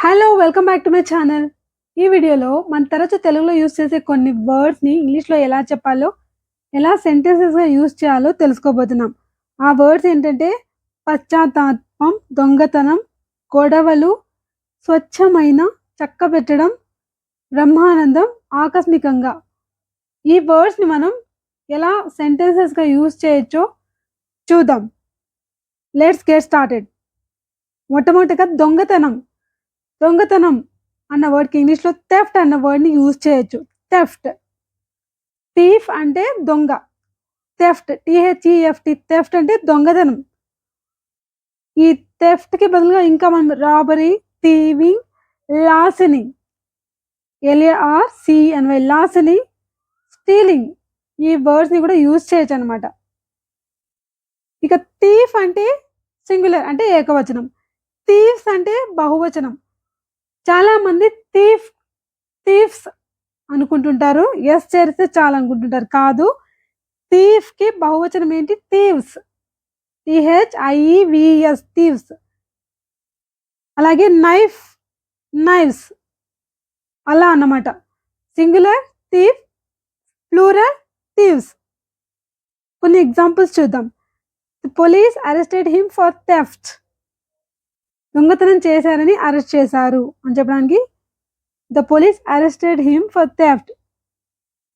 Hello! Welcome back to my channel. ఈ వీడియోలో మన తరచు తెలుగులో యూజ్ చేసే కొన్ని వర్డ్స్‌ని ఇంగ్లీష్‌లో ఎలా చెప్పాలో, ఎలా సెంటెన్సెస్‌గా యూజ్ చేయాలో తెలుసుకోబోతున్నాం. ఆ వర్డ్స్ ఏంటంటే పశ్చాత్తాపం, దొంగతనం, గొడవలు, స్వచ్ఛమైన, చక్కబెట్టడం, బ్రహ్మానందం, ఆకస్మికంగా. ఈ వర్డ్స్‌ని మనం ఎలా సెంటెన్సెస్‌గా యూజ్ చేయొచ్చో చూద్దాం. Let's get started. మొట్టమొదటిగా దొంగతనం. దొంగతనం అన్న వర్డ్‌కి ఇంగ్లీష్‌లో థెఫ్ట్ అన్న వర్డ్‌ని యూజ్ చేయొచ్చు. థెఫ్ట్. థీఫ్ అంటే దొంగ. థెఫ్ట్ టీహెచ్ఈఎఫ్టీ థెఫ్ట్ అంటే దొంగతనం. ఈ థెఫ్ట్‌కి బదులుగా ఇంకా మనం రాబరీ, థీవింగ్, లార్సెనీ LARCNY లార్సెనీ, స్టీలింగ్ ఈ వర్డ్స్‌ని కూడా యూజ్ చేయొచ్చనమాట. ఇక థీఫ్ అంటే సింగులర్ అంటే ఏకవచనం. థీవ్స్ అంటే బహువచనం. చాలామంది థీఫ్స్ అనుకుంటుంటారు. ఎస్ చేరిస్తే చాలు అనుకుంటుంటారు. కాదు. థీఫ్‌కి బహువచనం ఏంటి? థీవ్స్. THIEVS thieves. అలాగే నైవ్స్ అలా అన్నమాట. Singular thief, plural thieves. కొన్ని ఎగ్జాంపుల్స్ చూద్దాం. The police arrested him for theft. దొంగతనం చేశారని అరెస్ట్ చేశారు అని చెప్పడానికి the police arrested him for theft.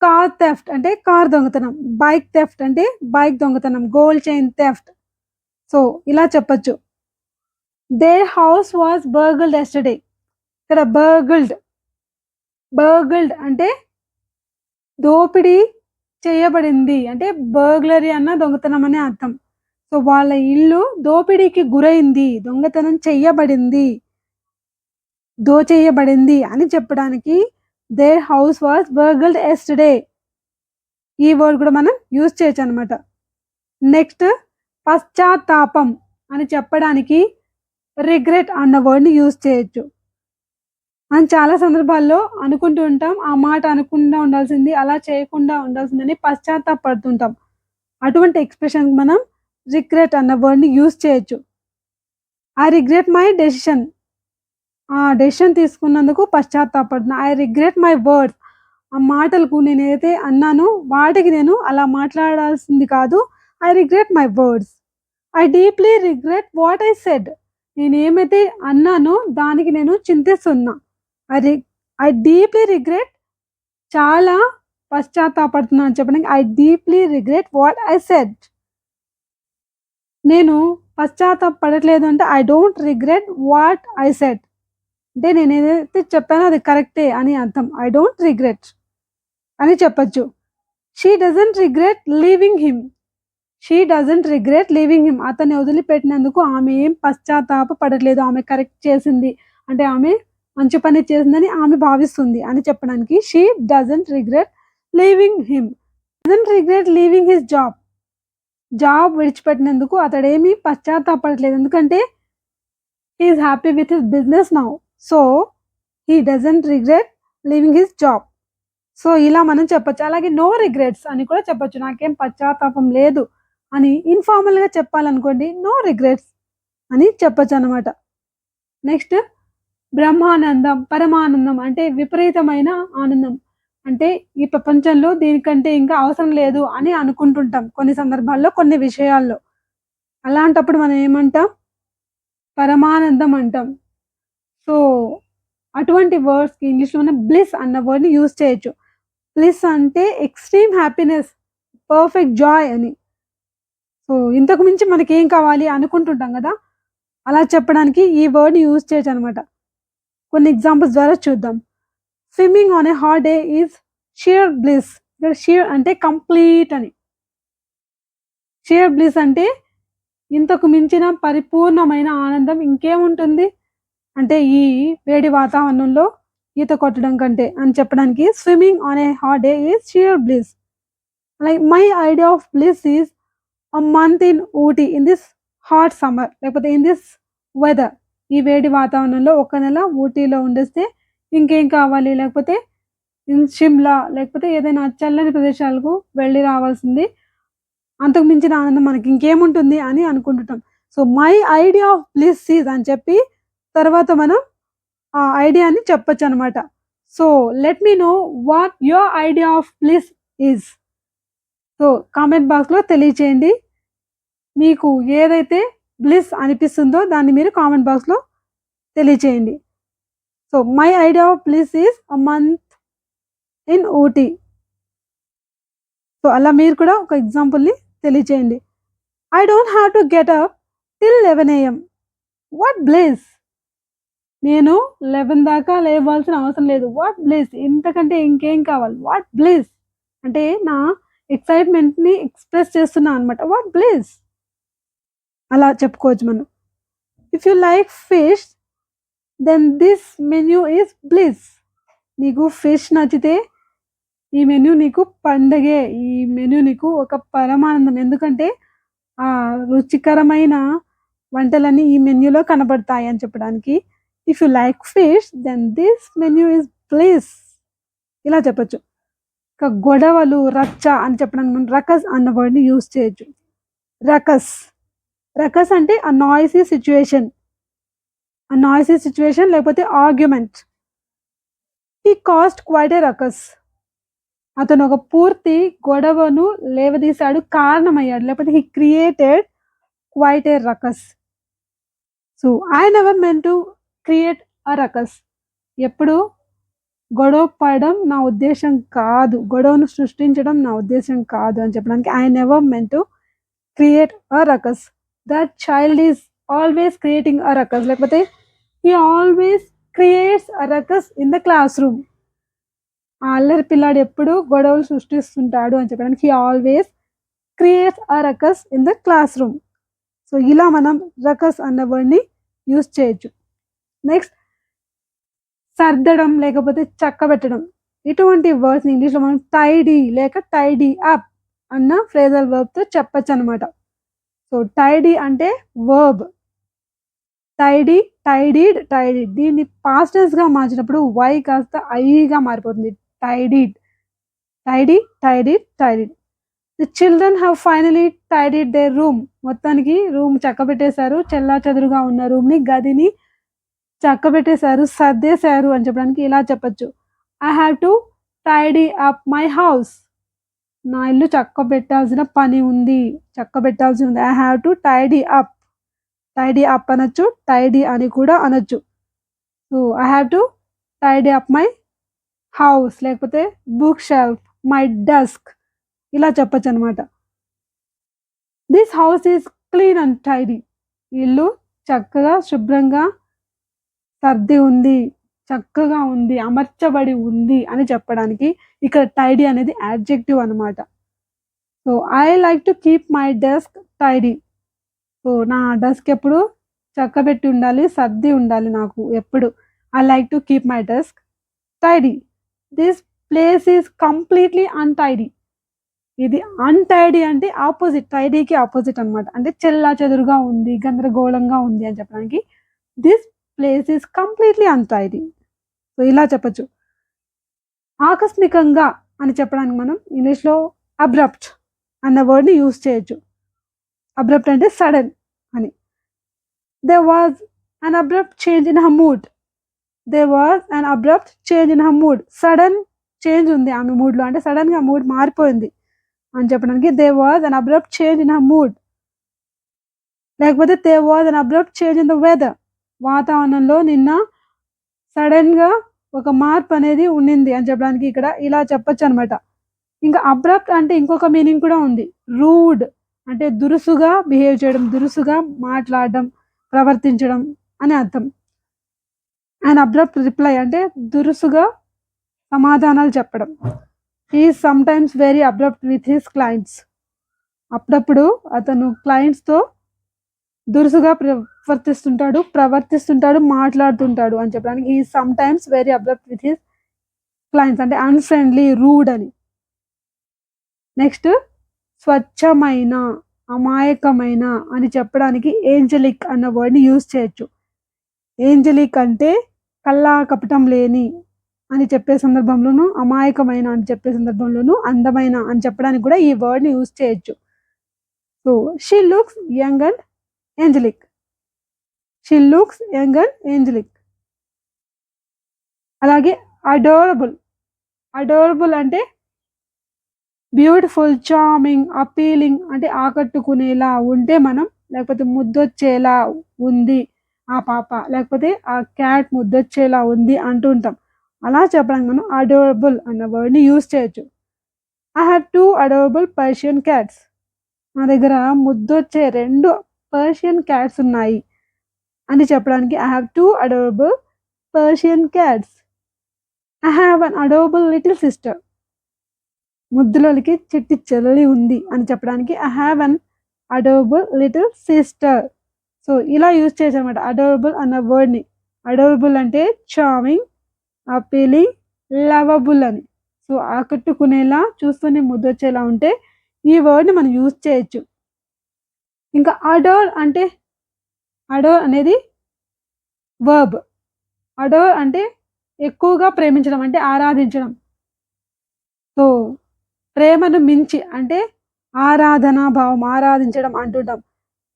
Car theft అంటే కార్ దొంగతనం. బైక్ థెఫ్ట్ అంటే బైక్ దొంగతనం. Gold chain theft. సో ఇలా చెప్పొచ్చు. Their house was burgled yesterday. ఇక్కడ బర్గ్ల్డ్ అంటే దోపిడీ చేయబడింది. అంటే బర్గ్లరీ అన్న దొంగతనం అనే అర్థం. సో వాళ్ళ ఇల్లు దోపిడీకి గురైంది, దొంగతనం చెయ్యబడింది, దోచేయబడింది అని చెప్పడానికి there house was burgled yesterday ఈ వర్డ్ కూడా మనం యూజ్ చేయొచ్చు అనమాట. నెక్స్ట్ పశ్చాత్తాపం అని చెప్పడానికి రిగ్రెట్ అన్న వర్డ్‌ని యూజ్ చేయొచ్చు. మనం చాలా సందర్భాల్లో అనుకుంటూ ఉంటాం. ఆ మాట అనకుండా ఉండాల్సింది, అలా చేయకుండా ఉండాల్సిందని పశ్చాత్తాపడుతుంటాం. అటువంటి ఎక్స్‌ప్రెషన్‌కి మనం రిగ్రెట్ అన్న వర్డ్‌ని యూజ్ చేయొచ్చు. I regret my decision. ఆ డెసిషన్ తీసుకున్నందుకు పశ్చాత్తాపడుతున్నా. I regret my words. ఆ మాటలకు నేనైతే అన్నానో వాటికి నేను అలా మాట్లాడాల్సింది కాదు. I regret my words. I deeply regret what I said. నేనేమైతే అన్నానో దానికి నేను చింతిస్తున్నా. అది ఐ డీప్లీ రిగ్రెట్ చాలా పశ్చాత్తాపడుతున్నా అని చెప్పడానికి I deeply regret what I said. నేను పశ్చాత్తాపడట్లేదు అంటే I don't regret what I said. అంటే నేనేదైతే చెప్పానో అది కరెక్టే అని అర్థం. ఐ డోంట్ రిగ్రెట్ అని చెప్పొచ్చు. She doesn't regret leaving him. She doesn't regret leaving him. అతన్ని వదిలిపెట్టినందుకు ఆమె ఏం పశ్చాత్తాప పడట్లేదు. ఆమె కరెక్ట్ చేసింది. అంటే ఆమె మంచి పని చేసిందని ఆమె భావిస్తుంది అని చెప్పడానికి she doesn't regret leaving him. Doesn't regret leaving his job. Job విడిచిపెట్టినందుకు అతడేమీ పశ్చాత్తాపడట్లేదు. ఎందుకంటే he is happy with his business now. So he doesn't regret leaving his job. So ఇలా మనం చెప్పొచ్చు. అలాగే నో రిగ్రెట్స్ అని కూడా చెప్పొచ్చు. నాకేం పశ్చాత్తాపం లేదు అని ఇన్ఫార్మల్‌గా చెప్పాలనుకోండి నో రిగ్రెట్స్ అని చెప్పొచ్చనమాట. నెక్స్ట్ బ్రహ్మానందం, పరమానందం అంటే విపరీతమైన ఆనందం. అంటే ఈ ప్రపంచంలో దీనికంటే ఇంకా అవసరం లేదు అని అనుకుంటుంటాం కొన్ని సందర్భాల్లో, కొన్ని విషయాల్లో. అలాంటప్పుడు మనం ఏమంటాం? పరమానందం అంటాం. సో అటువంటి వర్డ్స్‌కి ఇంగ్లీష్‌లో మనం బ్లిస్ అన్న వర్డ్‌ని యూజ్ చేయొచ్చు. బ్లిస్ అంటే ఎక్స్‌ట్రీమ్ హ్యాపీనెస్, పర్ఫెక్ట్ జాయ్ అని. సో ఇంతకు మించి మనకేం కావాలి అనుకుంటుంటాం గదా! అలా చెప్పడానికి ఈ వర్డ్‌ని యూజ్ చేయొచ్చనమాట. కొన్ని ఎగ్జాంపుల్స్ ద్వారా చూద్దాం. Swimming on a hot day is shear bliss. ఇక్కడ షియర్ అంటే కంప్లీట్ అని. షియర్ బ్లిస్ అంటే ఇంతకు మించిన పరిపూర్ణమైన ఆనందం ఇంకేముంటుంది? అంటే ఈ వేడి వాతావరణంలో ఈత కొట్టడం కంటే అని చెప్పడానికి swimming on a hot day is shear bliss. Like my idea of bliss is a month in Ooty in this hot summer. లేకపోతే ఇన్ దిస్ వెదర్. ఈ వేడి వాతావరణంలో ఒక నెల ఊటీలో ఉండేస్తే ఇంకేం కావాలి? లేకపోతే ఇన్ షిమ్లా లేకపోతే ఏదైనా చల్లని ప్రదేశాలకు వెళ్ళి రావాల్సింది. అంతకు మించిన ఆనందం మనకి ఇంకేముంటుంది అని అనుకుంటుంటాం. So my idea of bliss is అని చెప్పి తర్వాత మనం ఆ ఐడియాని చెప్పొచ్చనమాట. So, let me know what your idea of bliss is. So, comment బాక్స్‌లో తెలియచేయండి. మీకు ఏదైతే బ్లిస్ అనిపిస్తుందో దాన్ని మీరు కామెంట్ బాక్స్‌లో తెలియచేయండి. So, my idea of bliss is a month in Ooty. So, అలా మీరు కూడా ఒక ఎగ్జాంపుల్‌ని తెలియచేయండి. I don't have to get up till 11 AM. What bliss! నేను 11 దాకా లేవాల్సిన అవసరం లేదు. What bliss! ఇంతకంటే ఇంకేం కావాలి? What bliss! అంటే నా ఎక్సైట్‌మెంట్‌ని ఎక్స్‌ప్రెస్ చేస్తున్నా అనమాట. What bliss! అలా చెప్పుకోవచ్చు మనం. If you like fish then this menu is bliss. నీకు ఫిష్ నచ్చితే ఈ మెన్యూ నీకు పండగే. ఈ మెన్యూ నీకు ఒక పరమానందం. ఎందుకంటే రుచికరమైన వంటలన్నీ ఈ మెన్యూలో కనబడతాయి అని చెప్పడానికి. If you like fish then this menu is bliss. ఇలా చెప్పొచ్చు. ఇంకా గొడవలు, రచ్చ అని చెప్పడానికి మనం రకస్ అన్న వర్డ్‌ని యూజ్ చేయొచ్చు. రకస్. రకస్ అంటే a noisy situation లేకపోతే argument. He caused quite a ruckus. అతను ఒక పూర్తి గొడవను లేవదీశాడు, కారణమయ్యాడు. లేకపోతే హి created quite a ruckus. So, I never meant to create a ruckus. ఎప్పుడు గొడవ పడడం నా ఉద్దేశ్యం కాదు. గొడవను సృష్టించడం నా ఉద్దేశ్యం కాదు అని చెప్పడానికి I never meant to create a ruckus. That child is always creating a ruckus. లేకపోతే he always creates a ruckus in the classroom. ఆ అల్లరి పిల్లాడు ఎప్పుడు గొడవలు సృష్టిస్తుంటాడు అని చెప్పడానికి he always creates a ruckus in the classroom. So, ఇలా మనం రకస్ అన్న వర్డ్‌ని యూజ్ చేయొచ్చు. నెక్స్ట్ సర్దడం లేకపోతే చక్కబెట్టడం. ఇటువంటి వర్డ్స్‌ని ఇంగ్లీష్‌లో మనం టైడీ లేక టైడీ అప్ అన్న ఫ్రేజల్ వర్బ్‌తో చెప్పొచ్చనమాట. సో, టైడీ అంటే వర్బ్. Tidy, tidied, tidied. దీన్ని పాస్ట్ టెన్స్‌గా మార్చినప్పుడు వై కాస్త ఐగా మారిపోతుంది. Tidied. Tidy, tidied, tidied. The children have finally tidied their room. మొత్తానికి రూమ్ చక్కబెట్టేశారు. చెల్లాచెదురుగా ఉన్న రూమ్‌ని, గదిని చక్కబెట్టేశారు, సర్దేశారు అని చెప్పడానికి ఇలా చెప్పొచ్చు. I have to tidy up my house. నా ఇల్లు చక్కబెట్టాల్సిన పని ఉంది. చక్కబెట్టాల్సి ఉంది. I have to tidy up. Tidy up అనొచ్చు. టైడీ అని కూడా అనొచ్చు. So, I have to tidy up my house లేకపోతే బుక్ షెల్ఫ్, మై డెస్క్ ఇలా చెప్పొచ్చనమాట. This house is clean and tidy. ఇల్లు చక్కగా, శుభ్రంగా సర్ది ఉంది, చక్కగా ఉంది, అమర్చబడి ఉంది అని చెప్పడానికి ఇక్కడ టైడీ అనేది యాడ్జెక్టివ్ అనమాట. So, I like to keep my desk tidy. So, నా డెస్క్ ఎప్పుడు చక్కబెట్టి ఉండాలి, సర్ది ఉండాలి నాకు ఎప్పుడు. I like to keep my desk tidy. This place is completely untidy. ఇది అన్‌టైడీ అంటే ఆపోజిట్, టైడీకి ఆపోజిట్ అనమాట. అంటే చెల్లాచెదురుగా ఉంది, గందరగోళంగా ఉంది అని చెప్పడానికి this place is completely untidy. So, ఇలా చెప్పొచ్చు. ఆకస్మికంగా అని చెప్పడానికి మనం ఇంగ్లీష్‌లో అబ్రప్ట్ అన్న వర్డ్‌ని యూజ్ చేయొచ్చు. అబ్రప్ట్ అంటే సడెన్ అని. There was an abrupt change in her mood. There was an abrupt change in her mood. Sudden change ఉంది ఆమె మూడ్‌లో. అంటే సడెన్‌గా మూడ్ మారిపోయింది అని చెప్పడానికి there was an abrupt change in her mood. లేకపోతే there was an abrupt change in the weather. వాతావరణంలో నిన్న సడెన్‌గా ఒక మార్పు అనేది ఉండింది అని చెప్పడానికి ఇక్కడ ఇలా చెప్పొచ్చనమాట. ఇంకా అబ్రప్ట్ అంటే ఇంకొక మీనింగ్ కూడా ఉంది. రూడ్ అంటే దురుసుగా బిహేవ్ చేయడం, దురుసుగా మాట్లాడడం, ప్రవర్తించడం అని అర్థం. అండ్ అబ్రప్ట్ రిప్లై అంటే దురుసుగా సమాధానాలు చెప్పడం. He is sometimes very abrupt with his clients. అప్పుడప్పుడు అతను క్లయింట్స్‌తో దురుసుగా ప్రవర్తిస్తుంటాడు, మాట్లాడుతుంటాడు అని చెప్పడానికి he is sometimes very abrupt with his clients అంటే అన్‌ఫ్రెండ్లీ, రూడ్ అని. నెక్స్ట్ స్వచ్ఛమైన, అమాయకమైన అని చెప్పడానికి ఏంజెలిక్ అన్న వర్డ్‌ని యూజ్ చేయొచ్చు. ఏంజెలిక్ అంటే కల్లా కపటం లేని అని చెప్పే సందర్భంలోను, అమాయకమైన అని చెప్పే సందర్భంలోను, అందమైన అని చెప్పడానికి కూడా ఈ వర్డ్‌ని యూజ్ చేయొచ్చు. So, she looks young and Angelic. She looks young and Angelic. అలాగే అడోరబుల్. అడోరబుల్ అంటే బ్యూటిఫుల్, చార్మింగ్, అపీలింగ్ అంటే ఆకట్టుకునేలా ఉంటే మనం, లేకపోతే ముద్దొచ్చేలా ఉంది ఆ పాప, లేకపోతే ఆ క్యాట్ ముద్దొచ్చేలా ఉంది అంటూ ఉంటాం. అలా చెప్పడానికి మనం అడోరబుల్ అన్న వర్డ్‌ని యూజ్ చేయొచ్చు. I have 2 adorable Persian cats. నా దగ్గర ముద్దొచ్చే 2 పర్షియన్ క్యాట్స్ ఉన్నాయి అని చెప్పడానికి I have 2 adorable Persian cats. I have an adorable little sister. ముద్దులోలికి చిట్టి చెల్లి ఉంది అని చెప్పడానికి I have an adorable little sister. So, ఇలా యూజ్ చేయొచ్చనమాట అడోరబుల్ అన్న వర్డ్‌ని. అడోరబుల్ అంటే చార్మింగ్, అపీలింగ్, లవబుల్ అని. సో, ఆకట్టుకునేలా, చూస్తూనే ముద్దొచ్చేలా ఉంటే ఈ వర్డ్‌ని మనం యూజ్ చేయొచ్చు. ఇంకా అడోర్ అంటే, అడోర్ అనేది వర్బ్. అడోర్ అంటే ఎక్కువగా ప్రేమించడం, అంటే ఆరాధించడం. సో, ప్రేమను మించి అంటే ఆరాధనా భావం, ఆరాధించడం అంటుంటాం.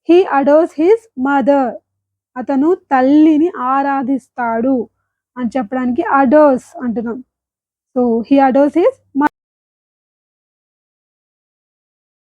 He adores his mother. అతను తల్లిని ఆరాధిస్తాడు అని చెప్పడానికి అడోర్స్ అంటున్నాం. So, he adores his